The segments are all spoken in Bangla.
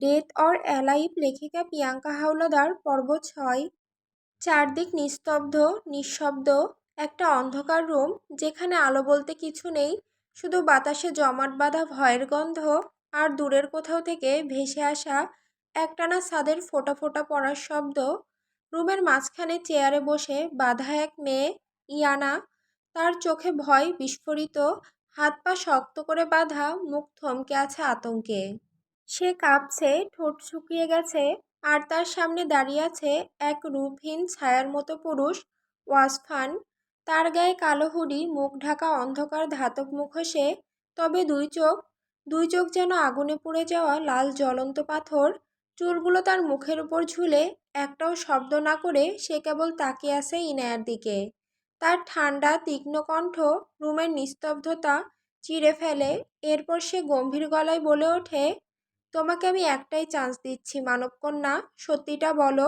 ডেথ অর অ্যালাইভ লেখিকা প্রিয়াঙ্কা হাওলাদার পর্ব 6। চারদিক নিস্তব্ধ, নিঃশব্দ, একটা অন্ধকার রুম যেখানে আলো বলতে কিছু নেই, শুধু বাতাসে জমাট বাঁধা ভয়ের গন্ধ আর দূরের কোথাও থেকে ভেসে আসা একটানা ছাদের ফোঁটা ফোঁটা পড়ার শব্দ। রুমের মাঝখানে চেয়ারে বসে বাঁধা এক মেয়ে, ইয়ানা। তার চোখে ভয় বিস্ফোরিত, হাত পা শক্ত করে বাঁধা, মুখ থমকে আছে আতঙ্কে। সে কাঁপছে, ঠোঁট শুকিয়ে গেছে, আর তার সামনে দাঁড়িয়ে আছে এক রূপহীন ছায়ার মতো পুরুষ, ওয়াসফান। তার গায়ে কালো হুডি, মুখ ঢাকা অন্ধকার ধাতব মুখোশে, তবে দুই চোখ যেন আগুনে পুড়ে যাওয়া লাল জ্বলন্ত পাথর। চুলগুলো তার মুখের উপর ঝুলে, একটাও শব্দ না করে সে কেবল তাকিয়ে আছে ইনায়ার দিকে। তার ঠান্ডা তীক্ষ্ণ কণ্ঠ রুমের নিস্তব্ধতা চিরে ফেলে। এরপর সে গম্ভীর গলায় বলে ওঠে, তোমাকে আমি একটাই চান্স দিচ্ছি মানবকন্যা, সত্যিটা বলো,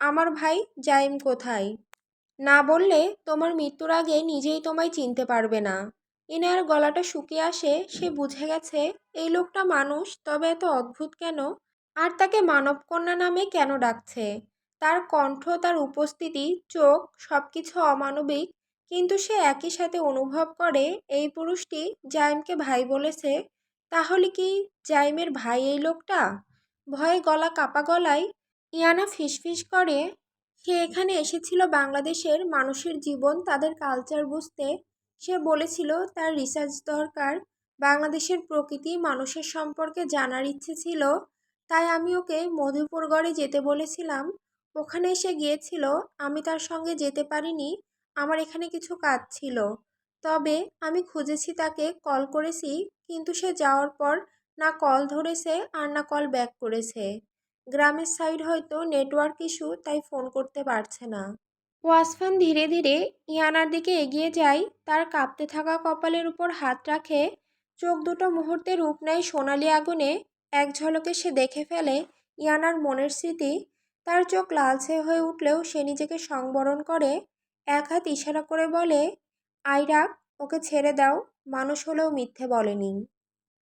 আমার ভাই জাইম কোথায়? না বললে তোমার মৃত্যুর আগে নিজেই তোমায় চিনতে পারবে না। ইনায়ার গলাটা শুকিয়ে আসে, সে বুঝে গেছে এই লোকটা মানুষ, তবে এত অদ্ভুত কেন, আর তাকে মানবকন্যা নামে কেন ডাকছে। তার কণ্ঠ, তার উপস্থিতি, চোখ, সবকিছু অমানবিক, কিন্তু সে একই সাথে অনুভব করে এই পুরুষটি জাইমকে ভাই বলেছে। তাহলে কি জাইমের ভাই এই লোকটা? ভয়ে গলা কাপা গলায় ইয়ানা ফিসফিস করে, সে এখানে এসেছিল বাংলাদেশের মানুষের জীবন, তাদের কালচার বুঝতে। সে বলেছিল তার রিসার্চ দরকার, বাংলাদেশের প্রকৃতি, মানুষের সম্পর্কে জানার ইচ্ছে ছিল। তাই আমি ওকে মধুপুরগড়ে যেতে বলেছিলাম। ওখানে এসে গিয়েছিল, আমি তার সঙ্গে যেতে পারিনি, আমার এখানে কিছু কাজ ছিল। তবে আমি খুঁজেছি তাকে, কল করেছি, কিন্তু সে যাওয়ার পর না কল ধরেছে আর না কল ব্যাক করেছে। গ্রামের সাইড হয়তো নেটওয়ার্ক ইস্যু, তাই ফোন করতে পারছে না। ওয়াসফান ধীরে ধীরে ইয়ানার দিকে এগিয়ে যায়, তার কাঁপতে থাকা কপালের উপর হাত রাখে। চোখ দুটো মুহূর্তে রূপ নেয় সোনালি আগুনে। এক ঝলকে সে দেখে ফেলে ইয়ানার মনের স্মৃতি। তার চোখ লালচে হয়ে উঠলেও সে নিজেকে সংবরণ করে। এক হাত ইশারা করে বলে, আইরাক, ওকে ছেড়ে দাও, মানুষ হলেও মিথ্যে বলেনি।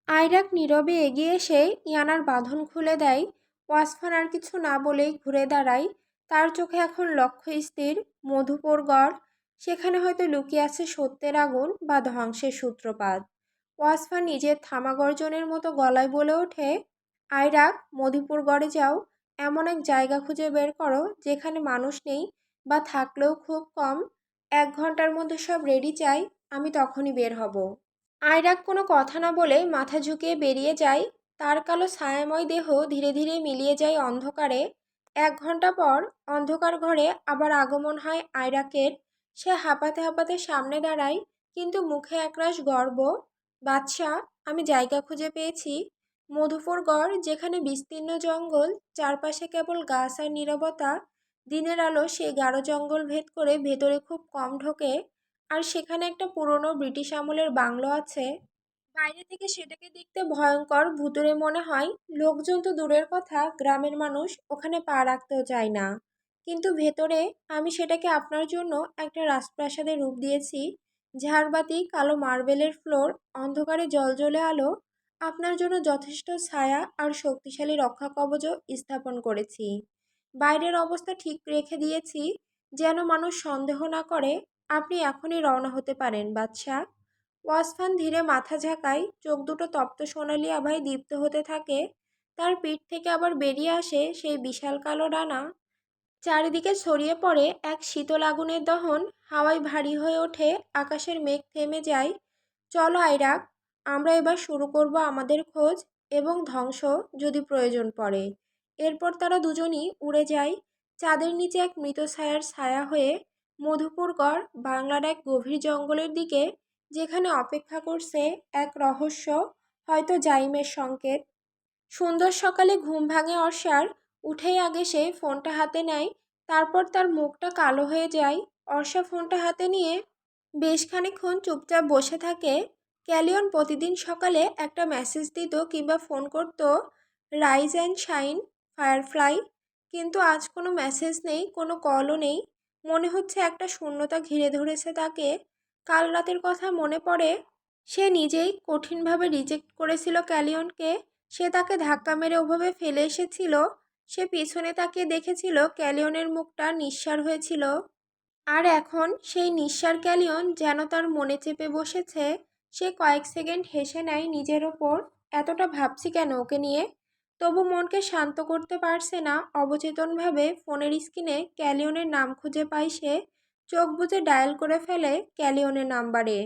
আইরাক নীরবে এগিয়ে এসে ইয়ানার বাঁধন খুলে দেয়। ওয়াসফান আর কিছু না বলেই ঘুরে দাঁড়ায়। তার চোখে এখন লক্ষ্য স্থির, মধুপুর গড়। সেখানে হয়তো লুকিয়ে আছে সত্যের আগুন বা ধ্বংসের সূত্রপাত। ওয়াসফান নিজের থামা গর্জনের মতো গলায় বলে ওঠে, আইরাক, মধুপুর গড়ে যাও, এমন এক জায়গা খুঁজে বের করো যেখানে মানুষ নেই, বা থাকলেও খুব কম। 1 ঘন্টার মধ্যে সব রেডি চাই, আমি তখনই বের হব। আয়রাক কোনো কথা না বলে মাথা ঝুঁকিয়ে বেরিয়ে যায়। তার কালো ছায়াময় দেহ ধীরে ধীরে মিলিয়ে যায় অন্ধকারে। 1 ঘন্টা পর অন্ধকার ঘরে আবার আগমন হয় আয়রাকের। সে হাঁপাতে হাঁপাতে সামনে দাঁড়ায়, কিন্তু মুখে একরাশ গর্ব। বাদশা, আমি জায়গা খুঁজে পেয়েছি। মধুপুর গড়, যেখানে বিস্তীর্ণ জঙ্গল, চারপাশে কেবল গাছ আর নীরবতা। দিনের আলো সেই গাঢ় জঙ্গল ভেদ করে ভেতরে খুব কম ঢোকে। আর সেখানে একটা পুরনো ব্রিটিশ আমলের বাংলো আছে। বাইরে থেকে সেটাকে দেখতে ভয়ঙ্কর, ভুতুড়ে মনে হয়। লোকজন তো দূরের কথা, গ্রামের মানুষ ওখানে পা রাখতেও চায় না। কিন্তু ভেতরে আমি সেটাকে আপনার জন্য একটা রাজপ্রাসাদের রূপ দিয়েছি। ঝাড়বাতি, কালো মার্বেলের ফ্লোর, অন্ধকারে জলজলে আলো। আপনার জন্য যথেষ্ট ছায়া আর শক্তিশালী রক্ষা কবচও স্থাপন করেছি। বাইরের অবস্থা ঠিক রেখে দিয়েছি, যেন মানুষ সন্দেহ না করে। আপনি এখনই রওনা হতে পারেন বাদশা। ওয়াসফান ধীরে মাথা ঝাঁকায়, চোখ দুটো তপ্ত সোনালি আভায় দীপ্ত হতে থাকে। তার পিঠ থেকে আবার বেরিয়ে আসে সেই বিশাল কালো ডানা। চারিদিকে ছড়িয়ে পড়ে এক শীতল আগুনের দহন। হাওয়ায় ভারী হয়ে ওঠে, আকাশের মেঘ থেমে যায়। চলো আইরাক, আমরা এবার শুরু করব আমাদের খোঁজ, এবং ধ্বংস যদি প্রয়োজন পড়ে। এরপর তারা দুজনই উড়ে যায়, চাঁদের নিচে এক মৃত ছায়ার ছায়া হয়ে, মধুপুরগড়, বাংলার এক গভীর জঙ্গলের দিকে, যেখানে অপেক্ষা করছে এক রহস্য, হয়তো জাইমের সংকেত। সুন্দর সকালে ঘুম ভাঙে অর্ষার। উঠেই আগে সে ফোনটা হাতে নেয়, তারপর তার মুখটা কালো হয়ে যায়। অর্ষা ফোনটা হাতে নিয়ে বেশ খানিকক্ষণ চুপচাপ বসে থাকে। ক্যালিয়ন প্রতিদিন সকালে একটা মেসেজ দিত কিংবা ফোন করত, রাইজ অ্যান্ড শাইন, ফায়ারফ্লাই। কিন্তু আজ কোনো মেসেজ নেই, কোনো কলও নেই। মনে হচ্ছে একটা শূন্যতা ঘিরে ধরেছে তাকে। কাল রাতের কথা মনে পড়ে। সে নিজেই কঠিনভাবে রিজেক্ট করেছিল ক্যালিয়নকে, সে তাকে ধাক্কা মেরে ওভাবে ফেলে এসেছিল। সে পিছনে তাকিয়ে দেখেছিল ক্যালিয়নের মুখটা নিঃসাড় হয়েছিল। আর এখন সেই নিঃসাড় ক্যালিয়ন যেন তার মনে চেপে বসেছে। সে কয়েক সেকেন্ড হেসে নেয় নিজের ওপর। এতটা ভাবছি কেন ওকে নিয়ে? তবু মনকে শান্ত করতে পারছে না। অবচেতনভাবে ফোনের স্ক্রিনে ক্যালিয়নের নাম খুঁজে পায় সে। চোখ বুজে ডায়াল করে ফেলে ক্যালিয়নের নাম্বারে।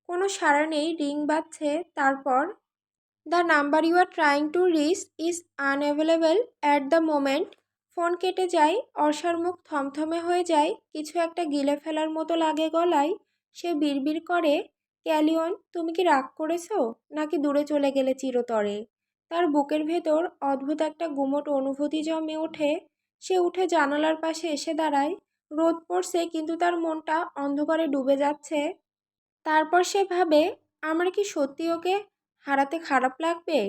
কোনো সাড়া নেই, রিং বাজছে। তারপর, the number you are trying to reach is unavailable at the moment. Phone কেটে যায়। অর্ষার মুখ থমথমে হয়ে যায়। কিছু একটা গিলে ফেলার মতো লাগে গলায়। সে বিড়বিড় করে, ক্যালিয়ন, তুমি কি রাগ করেছো, নাকি দূরে চলে গেলে চিরতরে? তার বুকের ভেতর অদ্ভুত একটা গুমোট অনুভূতি জমে ওঠে। সে উঠে জানালার পাশে এসে দাঁড়ায়। রোদ পড়ছে, কিন্তু তার মনটা অন্ধকারে ডুবে যাচ্ছে। তারপর সে ভাবে, আমার কি সত্যি ওকে হারাতে খারাপ লাগবে?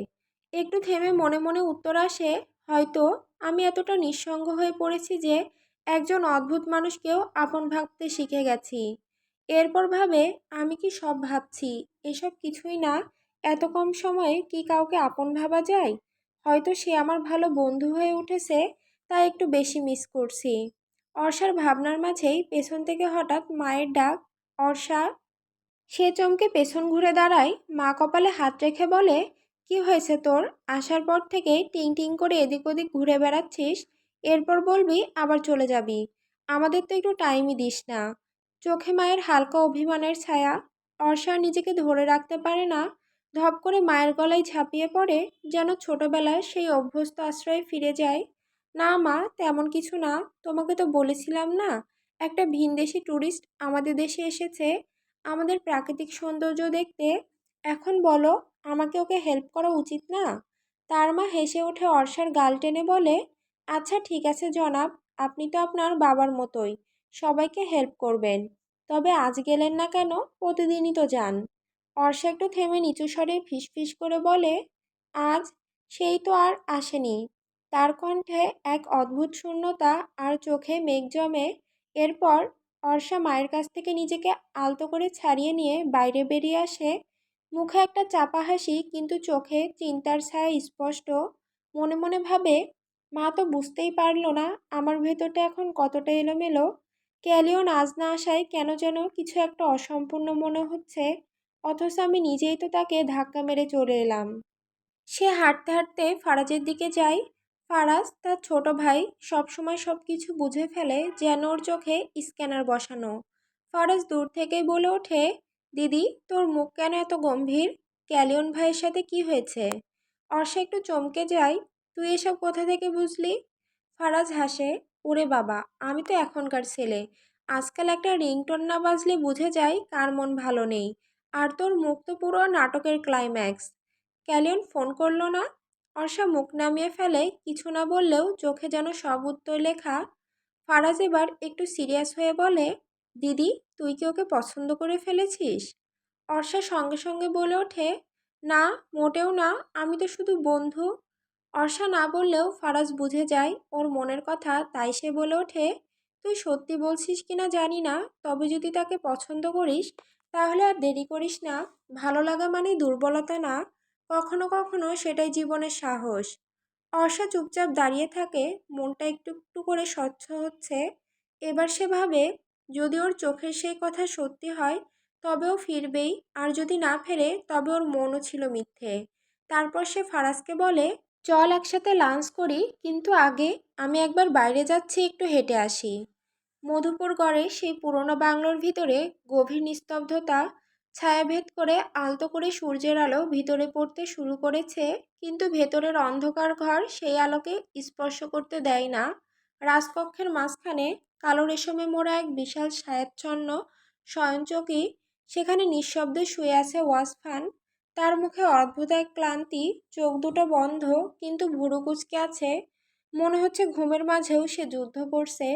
একটু থেমে মনে মনে উত্তর আসে, হয়তো আমি এতটা নিঃসঙ্গ হয়ে পড়েছি যে একজন অদ্ভুত মানুষকেও আপন ভাবতে শিখে গেছি। এরপর ভাবে, আমি কি সব ভাবছি? এসব কিছুই না। এত কম সময়ে কি কাউকে আপন ভাবা যায়? হয়তো সে আমার ভালো বন্ধু হয়ে উঠেছে, তাই একটু বেশি মিস করছি। অর্ষার ভাবনার মাঝেই পেছন থেকে হঠাৎ মায়ের ডাক, অর্ষা। সে চমকে পেছন ঘুরে দাঁড়ায়। মা কপালে হাত রেখে বলে, কি হয়েছে তোর? আসার পর থেকেই টিং টিং করে এদিক ওদিক ঘুরে বেড়াচ্ছিস। এরপর বলবি আবার চলে যাবি। আমাদের তো একটু টাইমই দিস না। চোখে মায়ের হালকা অভিমানের ছায়া। অর্ষা নিজেকে ধরে রাখতে পারে না। ধপ করে মায়ের গলায় ঝাঁপিয়ে পড়ে, যেন ছোটবেলায় সেই অভ্যস্ত আশ্রয়ে ফিরে যায়। না মা, তেমন কিছু না। তোমাকে তো বলেছিলাম না, একটা ভিনদেশি ট্যুরিস্ট আমাদের দেশে এসেছে আমাদের প্রাকৃতিক সৌন্দর্য দেখতে। এখন বলো, আমাকে ওকে হেল্প করা উচিত না? তার মা হেসে ওঠে অর্ষার গাল টেনে বলে, আচ্ছা ঠিক আছে জনাব, আপনি তো আপনার বাবার মতোই সবাইকে হেল্প করবেন। তবে আজ গেলেন না কেন? প্রতিদিনই তো যান। অর্ষা একটু থেমে নিচু স্বরে ফিসফিস করে বলে, আজ সেই তো আর আসেনি। তার কণ্ঠে এক অদ্ভুত শূন্যতা, আর চোখে মেঘ জমে। এরপর অর্ষা মায়ের কাছ থেকে নিজেকে আলতো করে ছাড়িয়ে নিয়ে বাইরে বেরিয়ে আসে। মুখে একটা চাপা হাসি, কিন্তু চোখে চিন্তার ছায়া স্পষ্ট। মনে মনে ভাবে, মা তো বুঝতেই পারলো না আমার ভেতরটা এখন কতটা এলোমেলো। ক্যালিয়ন আজ না আসায় কেন যেন কিছু একটা অসম্পূর্ণ মনে হচ্ছে। অথচ আমি নিজেই তো তাকে ধাক্কা মেরে চলে এলাম। সে হাঁটতে হাঁটতে ফারাজের দিকে যায়। ফারাজ, তার ছোট ভাই, সবসময় সব কিছু বুঝে ফেলে, যেন ওর চোখে স্ক্যানার বসানো। ফারাজ দূর থেকেই বলে ওঠে, দিদি, তোর মুখ কেন এত গম্ভীর? ক্যালিয়ন ভাইয়ের সাথে কি হয়েছে? অর্ষা একটু চমকে যায়। তুই এসব কোথা থেকে বুঝলি? ফারাজ হাসে, ওরে বাবা, আমি তো এখনকার ছেলে। আজকাল একটা রিংটোন না বাজলে বুঝে যায় কার মন ভালো নেই। আর তোর মুখ তো পুরো নাটকের ক্লাইম্যাক্স। ক্যালিয়ন ফোন করলো না? অর্ষা মুখ নামিয়ে ফেলে, কিছু না বললেও চোখে যেন সব উত্তর লেখা। ফারাজ এবার একটু সিরিয়াস হয়ে বলে, দিদি, তুই কি ওকে পছন্দ করে ফেলেছিস? অর্ষা সঙ্গে সঙ্গে বলে ওঠে, না, মোটেও না, আমি তো শুধু বন্ধু। অর্ষা না বললেও ফারাজ বুঝে যায় ওর মনের কথা, তাই সে বলে ওঠে, তুই সত্যি বলছিস কিনা জানি না, তবে যদি তাকে পছন্দ করিস তাহলে আর দেরি করিস না। ভালো লাগা মানে দুর্বলতা না, কখনো কখনো সেটাই জীবনের সাহস। অর্ষা চুপচাপ দাঁড়িয়ে থাকে, মনটা একটু একটু করে স্বচ্ছ হচ্ছে। এবার সে ভাবে, যদি ওর চোখের সেই কথা সত্যি হয় তবেও ফিরবেই, আর যদি না ফেরে তবে ওর মনও ছিল মিথ্যে। তারপর সে ফারাজকে বলে, চল একসাথে লাঞ্চ করি, কিন্তু আগে আমি একবার বাইরে যাচ্ছি, একটু হেঁটে আসি। মধুপুর গড়ে সেই পুরনো বাংলোর ভিতরে গভীর নিস্তব্ধতা। ছায়াভেদ করে আলতো করে সূর্যের আলো ভিতরে পড়তে শুরু করেছে, কিন্তু ভেতরের অন্ধকার ঘর সেই আলোকে স্পর্শ করতে দেয় না। রাজকক্ষের মাঝখানে কালো রেশমে মোড়া এক বিশাল ছায়াচ্ছন্ন শয়নচৌকি। সেখানে নিঃশব্দে শুয়ে আছে ওয়াসফান। তার মুখে অদ্ভুত এক ক্লান্তি, চোখ দুটো বন্ধ, কিন্তু ভুরু কুঁচকে আছে। মনে হচ্ছে ঘুমের মাঝেও সে যুদ্ধ করছে।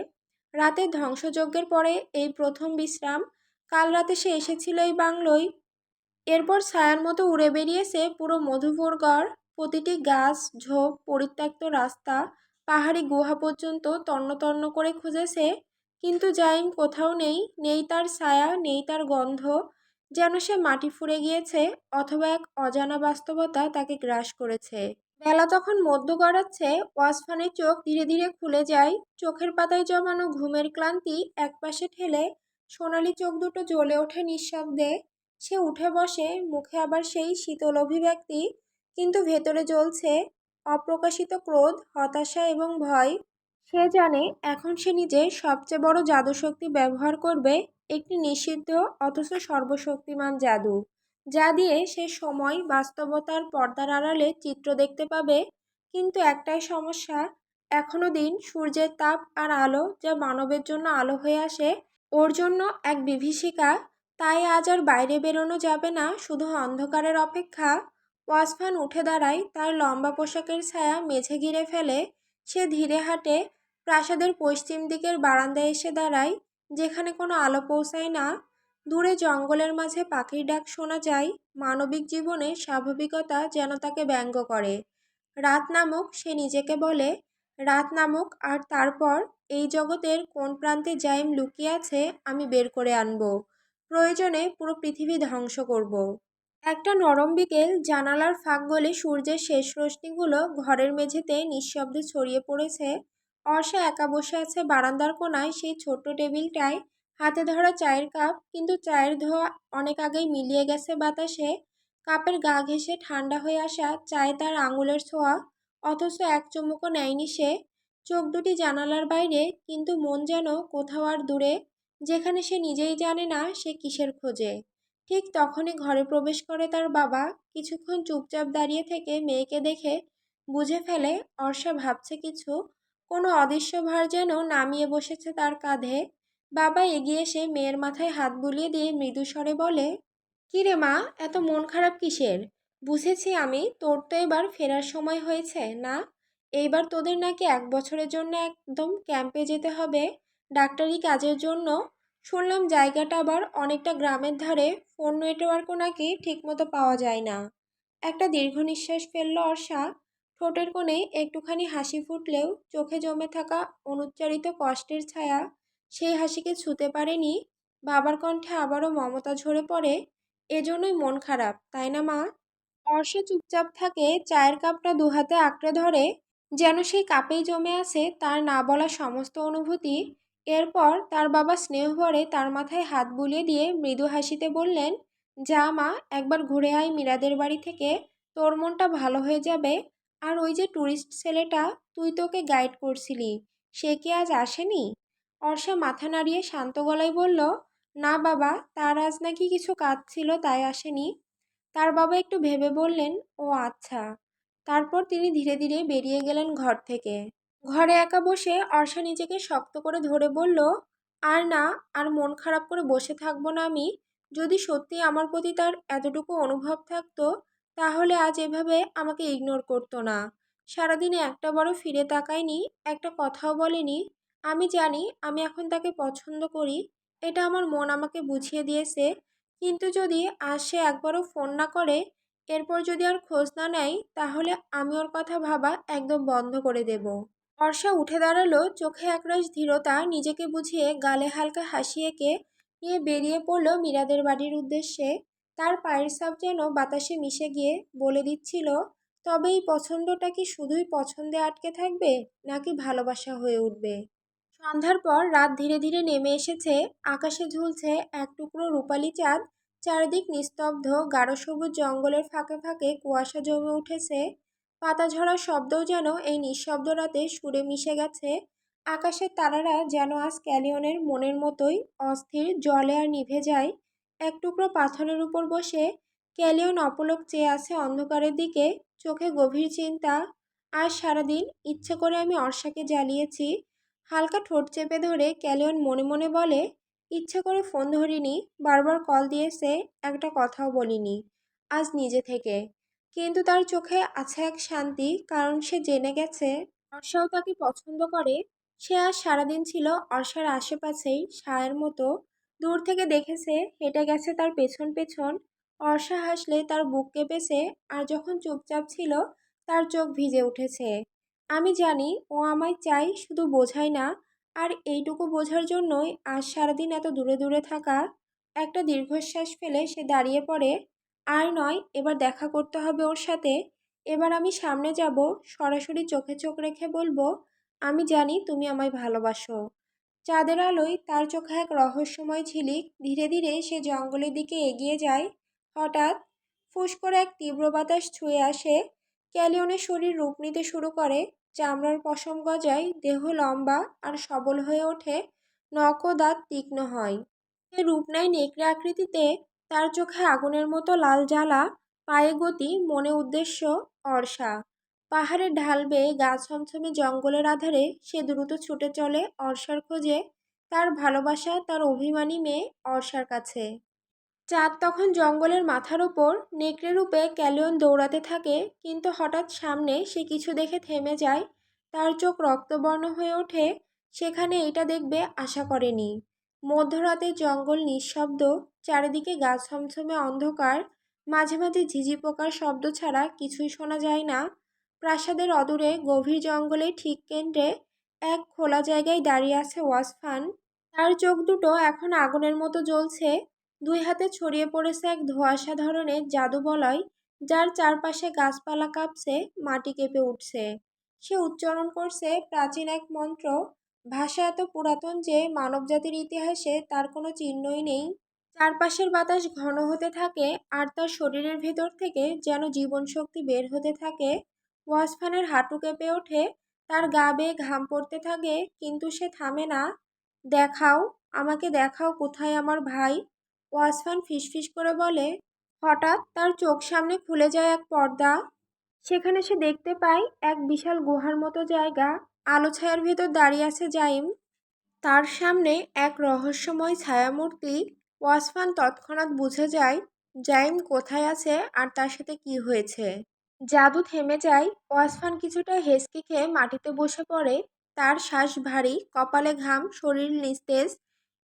রাতের ধ্বংসযজ্ঞের পরে এই প্রথম বিশ্রাম। কাল রাতে সে এসেছিল এই বাংলোয়। এরপর ছায়ার মতো উড়ে বেরিয়েছে পুরো মধুপুর গড়। প্রতিটি গাছ, ঝোপ, পরিত্যক্ত রাস্তা, পাহাড়ি গুহা পর্যন্ত তন্ন তন্ন করে খুঁজেছে, কিন্তু জাইম কোথাও নেই। নেই তার ছায়া, নেই তার গন্ধ। যেন সে মাটি ফুঁড়ে গিয়েছে, অথবা এক অজানা বাস্তবতা তাকে গ্রাস করেছে। বেলা তখন মধ্য গড়াচ্ছে, ওয়াসফানের চোখ ধীরে ধীরে খুলে যায়। চোখের পাতায় জমানো ঘুমের ক্লান্তি একপাশে ঠেলে সোনালি চোখ দুটো জ্বলে ওঠে নিঃশব্দে। সে উঠে বসে, মুখে আবার সেই শীতল অভিব্যক্তি, কিন্তু ভেতরে জ্বলছে অপ্রকাশিত ক্রোধ, হতাশা এবং ভয়। সে জানে এখন সে নিজের সবচেয়ে বড় জাদুশক্তি ব্যবহার করবে, একটি নিষিদ্ধ অথচ সর্বশক্তিমান জাদু, যা দিয়ে সে সময়, বাস্তবতার পর্দার আড়ালে চিত্র দেখতে পাবে। কিন্তু একটাই সমস্যা, এখনো দিন, সূর্যের তাপ আর আলো যা মানবের জন্য আলো হয়ে আসে, ওর জন্য এক বিভীষিকা। তাই আজ আর বাইরে বেরোনো যাবে না, শুধু অন্ধকারের অপেক্ষা। ওয়াসফান উঠে দাঁড়ায়, তার লম্বা পোশাকের ছায়া মেঝে ঘিরে ফেলে। সে ধীরে হাঁটে, প্রাসাদের পশ্চিম দিকের বারান্দায় এসে দাঁড়ায়, যেখানে কোনো আলো পৌঁছায় না। দূরে জঙ্গলের মাঝে পাখির ডাক শোনা যায়, মানবিক জীবনের স্বাভাবিকতা যেন তাকে ব্যঙ্গ করে। রাত নামুক, সে নিজেকে বলে, রাত নামুক, আর তারপর এই জগতের কোন প্রান্তে জাইম লুকিয়ে আছে আমি বের করে আনব। প্রয়োজনে পুরো পৃথিবী ধ্বংস করব। একটা নরম বিকেল, জানালার ফাঁক গলে সূর্যের শেষ রশ্মিগুলো ঘরের মেঝেতে নিঃশব্দে ছড়িয়ে পড়েছে। অর্ষা একা বসে আছে বারান্দার কোনায়, সেই ছোট্ট টেবিলটায়, হাতে ধরা চায়ের কাপ, কিন্তু চায়ের ধোঁয়া অনেক আগেই মিলিয়ে গেছে বাতাসে। কাপের গা ঘেঁষে ঠান্ডা হয়ে আসা চায়ে তার আঙুলের ছোঁয়া, অথচ এক চুমুকও নেয়নি সে। চোখ দুটি জানালার বাইরে, কিন্তু মন যেন কোথাও আর দূরে, যেখানে সে নিজেই জানে না সে কিসের খোঁজে। ঠিক তখনই ঘরে প্রবেশ করে তার বাবা। কিছুক্ষণ চুপচাপ দাঁড়িয়ে থেকে মেয়েকে দেখে বুঝে ফেলে অর্ষা ভাবছে কিছু। কোনো অদৃশ্য ভার যেন নামিয়ে বসেছে তার কাঁধে। বাবা এগিয়ে এসে মেয়ের মাথায় হাত বুলিয়ে দিয়ে মৃদু স্বরে বলে, "কি রে মা, এত মন খারাপ কিসের? বুঝেছি আমি, তোর তো এবার ফেরার সময় হয়েছে না? এইবার তোদের নাকি 1 বছরের জন্য একদম ক্যাম্পে যেতে হবে, ডাক্তারি কাজের জন্য। শুনলাম জায়গাটা আবার অনেকটা গ্রামের ধারে, ফোন নেটওয়ার্কও নাকি ঠিকমতো পাওয়া যায় না।" একটা দীর্ঘ নিঃশ্বাস ফেলল অর্ষা। ঠোঁটের কোণে একটুখানি হাসি ফুটলেও চোখে জমে থাকা অনুচ্চারিত কষ্টের ছায়া সেই হাসিকে ছুঁতে পারেনি। বাবার কণ্ঠে আবারও মমতা ঝরে পড়ে, "এজন্যই মন খারাপ, তাই না মা?" অর্ষা চুপচাপ থাকে, চায়ের কাপটা দুহাতে আঁকড়ে ধরে, যেন সেই কাপেই জমে আছে তার না বলা সমস্ত অনুভূতি। এরপর তার বাবা স্নেহ ভরে তার মাথায় হাত বুলিয়ে দিয়ে মৃদু হাসিতে বললেন, "যা মা, একবার ঘুরে আয় মীরাদের বাড়ি থেকে, তোর মনটা ভালো হয়ে যাবে। আর ওই যে ট্যুরিস্ট ছেলেটা তুই তোকে গাইড করছিলি, সে কি আজ আসেনি?" অর্ষা মাথা নাড়িয়ে শান্ত গলায় বলল, "না বাবা, তার আজ নাকি কিছু কাজ ছিল, তাই আসেনি।" তার বাবা একটু ভেবে বললেন, "ও আচ্ছা।" তারপর তিনি ধীরে ধীরে বেরিয়ে গেলেন ঘর থেকে। ঘরে একা বসে অর্ষা নিজেকে শক্ত করে ধরে বলল, "আর না, আর মন খারাপ করে বসে থাকবো না আমি। যদি সত্যি আমার প্রতি তার এতটুকু অনুভব থাকতো, তাহলে আজ এভাবে আমাকে ইগনোর করতো না। সারাদিনে একটা বড় ফিরে তাকায়নি, একটা কথাও বলেনি। আমি জানি আমি এখন তাকে পছন্দ করি, এটা আমার মন আমাকে বুঝিয়ে দিয়েছে। কিন্তু যদি আজ সে একবারও ফোন না করে, এরপর যদি আর খোঁজ না নেয়, তাহলে আমি ওর কথা ভাবা একদম বন্ধ করে দেব।" অর্ষা উঠে দাঁড়ালো, চোখে একরাশ ধীরতা, নিজেকে বুঝিয়ে গালে হালকা হাসি এঁকে নিয়ে বেরিয়ে পড়ল মীরাদের বাড়ির উদ্দেশ্যে। তার পায়ের ছাপ যেন বাতাসে মিশে গিয়ে বলে দিচ্ছিল, তবে এই পছন্দটা কি শুধুই পছন্দে আটকে থাকবে, নাকি ভালোবাসা হয়ে উঠবে। সন্ধ্যার পর রাত ধীরে ধীরে নেমে এসেছে। আকাশে ঝুলছে এক টুকরো রূপালি চাঁদ। চারিদিক নিস্তব্ধ, গাঢ় সবুজ জঙ্গলের ফাঁকে ফাঁকে কুয়াশা জমে উঠেছে। পাতা ঝরার শব্দও যেন এই নিঃশব্দ রাতে সুরে মিশে গেছে। আকাশের তারারা যেন আজ ক্যালিয়নের মনের মতোই অস্থির, জ্বলে আর নিভে যায়। এক টুকরো পাথরের উপর বসে ক্যালিয়ন অপলক চেয়ে আছে অন্ধকারের দিকে, চোখে গভীর চিন্তা। আজ সারাদিন ইচ্ছে করে আমি অর্ষাকে জ্বালিয়েছি। হালকা ঠোঁট চেপে ধরে ক্যালিয়ন মনে মনে বলে, ইচ্ছে করে ফোন ধরিনি, বারবার কল দিয়েছে, একটা কথাও বলিনি আজ নিজে থেকে। কিন্তু তার চোখে আছে এক শান্তি, কারণ সে জেনে গেছে অর্ষাও তাকে পছন্দ করে। সে আজ সারাদিন ছিল অর্ষার আশেপাশেই, ছায়ের মতো। দূর থেকে দেখেছে, হেঁটে গেছে তার পেছন পেছন। অর্ষা হাসলে তার বুক কেঁপেছে, আর যখন চুপচাপ ছিল তার চোখ ভিজে উঠেছে। আমি জানি ও আমায় চাই, শুধু বোঝাই না। আর এইটুকু বোঝার জন্যই আজ সারাদিন এত দূরে দূরে থাকা। একটা দীর্ঘশ্বাস ফেলে সে দাঁড়িয়ে পড়ে। আর নয়, এবার দেখা করতে হবে ওর সাথে। এবার আমি সামনে যাব, সরাসরি চোখে চোখ রেখে বলবো, আমি জানি তুমি আমায় ভালোবাসো। চাঁদের আলোয় তার চোখে এক রহস্যময় ঝিলিক। ধীরে ধীরে সে জঙ্গলের দিকে এগিয়ে যায়। হঠাৎ ফুস করে এক তীব্র বাতাস ছুঁয়ে আসে। ক্যালিওনের শরীর রূপ নিতে শুরু করে। চামড়ার পশম গজায়, দেহ লম্বা আর সবল হয়ে ওঠে, নখ ও দাঁত তীক্ষ্ণ হয়। সে রূপ নেয় নেকড়ে আকৃতিতে। তার চোখে আগুনের মতো লাল জ্বালা, পায়ে গতি, মনে উদ্দেশ্য, অর্ষা। পাহাড়ের ঢাল বেয়ে গা ছমছমে জঙ্গলের আধারে সে দ্রুত ছুটে চলে অর্ষার খোঁজে। তার ভালোবাসা, তার অভিমানী মেয়ে অর্ষার কাছে। চাঁদ তখন জঙ্গলের মাথার ওপর নেকড়ে রূপে ক্যালিয়ন দৌড়াতে থাকে, কিন্তু হঠাৎ সামনে সে কিছু দেখে থেমে যায়। তার চোখ রক্তবর্ণ হয়ে ওঠে। সেখানে এটা দেখবে আশা করেনি। মধ্যরাতে জঙ্গল নিঃশব্দ, চারিদিকে গা ছমছমে অন্ধকার। মাঝে মাঝে ঝিঝি পোকার শব্দ ছাড়া কিছুই শোনা যায় না। প্রাসাদের অদূরে গভীর জঙ্গলে ঠিক কেন্দ্রে এক খোলা জায়গায় দাঁড়িয়ে আছে ওয়াসফান। তার চোখ দুটো এখন আগুনের মতো জ্বলছে। দুই হাতে ছড়িয়ে পড়েছে এক ধোঁয়াশা ধরনের জাদু বলয়, যার চারপাশে গাছপালা কাঁপছে, মাটি কেঁপে উঠছে। সে উচ্চারণ করছে প্রাচীন এক মন্ত্র, ভাষা এত পুরাতন যে মানবজাতির ইতিহাসে তার কোনো চিহ্নই নেই। চারপাশের বাতাস ঘন হতে থাকে, আর তার শরীরের ভেতর থেকে যেন জীবন শক্তি বের হতে থাকে। ওয়াসফানের হাঁটু কেঁপে ওঠে, তার গা বেয়ে ঘাম পড়তে থাকে, কিন্তু সে থামে না। দেখাও, আমাকে দেখাও কোথায় আমার ভাই। ওয়াসফান ফিসফিস করে বলে। হঠাৎ তার চোখ সামনে খুলে যায় এক পর্দা। সেখানে সে দেখতে পায় এক বিশাল গুহার মতো জায়গা। আলো ছায়ার ভেতর দাঁড়িয়ে আছে জাইম। তার সামনে এক রহস্যময় ছায়ামূর্তি। ওয়াসফান তৎক্ষণাৎ বুঝে যায় জাইম কোথায় আছে আর তার সাথে কি হয়েছে। জাদু থেমে যায়। ওয়াসফান কিছুটা হেঁচকি খেয়ে মাটিতে বসে পড়ে। তার শ্বাস ভারী, কপালে ঘাম, শরীর নিস্তেজ।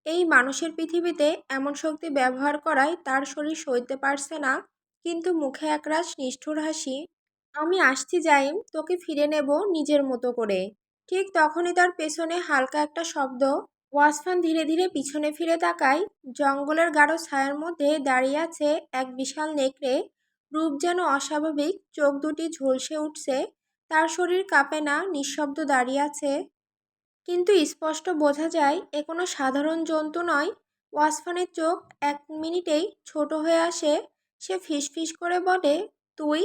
এই মানুষের পৃথিবীতে এমন শক্তি ব্যবহার করায় তার শরীর সইতে পারছে না, কিন্তু মুখে একরাশ নিষ্ঠুর হাসি। আমি আসছি জাইম, তোকে ফিরে নেব নিজের মতো করে। ঠিক তখনই তার পেছনে হালকা একটা শব্দ। ওয়াসফান ধীরে ধীরে পিছনে ফিরে তাকায়। জঙ্গলের গাঢ় ছায়ার মধ্যে দাঁড়িয়ে আছে এক বিশাল নেকড়ে। রূপ যেন অস্বাভাবিক, চোখ দুটি ঝলসে উঠছে। তার শরীর কাঁপে না, নিঃশব্দ দাঁড়িয়ে আছে। কিন্তু স্পষ্ট বোঝা যায় এ কোনো সাধারণ জন্তু নয়। ওয়াসফানের চোখ এক মিনিটেই ছোট হয়ে আসে। সে ফিসফিস করে বলে, তুই